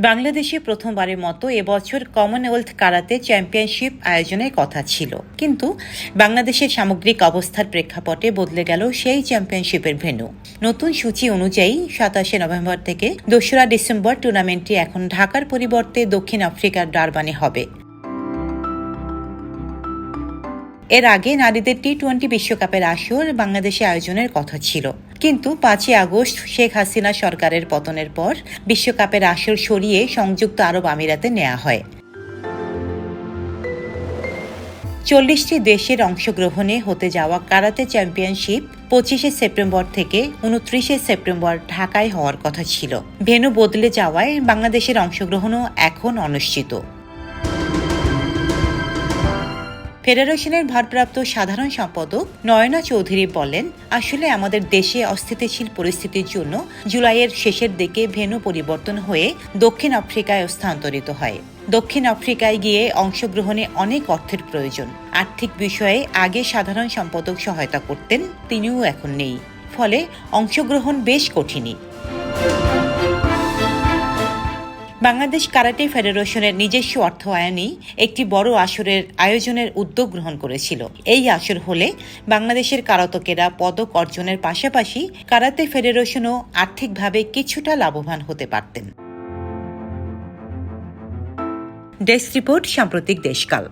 বাংলাদেশে প্রথমবারের মতো এবছর কমনওয়েলথ কারাতে চ্যাম্পিয়নশিপ আয়োজনের কথা ছিল, কিন্তু বাংলাদেশের সামগ্রিক অবস্থার প্রেক্ষাপটে বদলে গেল সেই চ্যাম্পিয়নশিপের ভেন্যু। নতুন সূচি অনুযায়ী ২৭শে নভেম্বর থেকে ২রা ডিসেম্বর টুর্নামেন্টটি এখন ঢাকার পরিবর্তে দক্ষিণ আফ্রিকার ডারবানে হবে। এর আগে নারীদের টি-20 বিশ্বকাপের আসর বাংলাদেশে আয়োজনের কথা ছিল, কিন্তু ৫ই আগস্ট শেখ হাসিনা সরকারের পতনের পর বিশ্বকাপের আসর সরিয়ে সংযুক্ত আরব আমিরাতে নেওয়া হয়। ৪০টি দেশের অংশগ্রহণে হতে যাওয়া কারাতে চ্যাম্পিয়নশিপ ২৫শে সেপ্টেম্বর থেকে ২৯শে সেপ্টেম্বর ঢাকায় হওয়ার কথা ছিল। ভেন্যু বদলে যাওয়ায় বাংলাদেশের অংশগ্রহণও এখন অনিশ্চিত। ফেডারেশনের ভারপ্রাপ্ত সাধারণ সম্পাদক নয়না চৌধুরী বলেন, আসলে আমাদের দেশে অস্থিতিশীল পরিস্থিতির জন্য জুলাইয়ের শেষের দিকে ভেন্যু পরিবর্তন হয়ে দক্ষিণ আফ্রিকায় স্থানান্তরিত হয়। দক্ষিণ আফ্রিকায় গিয়ে অংশগ্রহণে অনেক অর্থের প্রয়োজন। আর্থিক বিষয়ে আগে সাধারণ সম্পাদক সহায়তা করতেন, তিনিও এখন নেই, ফলে অংশগ্রহণ বেশ কঠিনই। বাংলাদেশ কারাটে ফেডারেশনের নিজস্ব অর্থায়নেই একটি বড় আসরের আয়োজনের উদ্যোগ গ্রহণ করেছিল। এই আসর হলে বাংলাদেশের কারাতেকেরা পদক অর্জনের পাশাপাশি কারাতে ফেডারেশনও আর্থিকভাবে কিছুটা লাভবান হতে পারতেন। ডেস্ক রিপোর্ট, সাম্প্রতিক দেশকাল।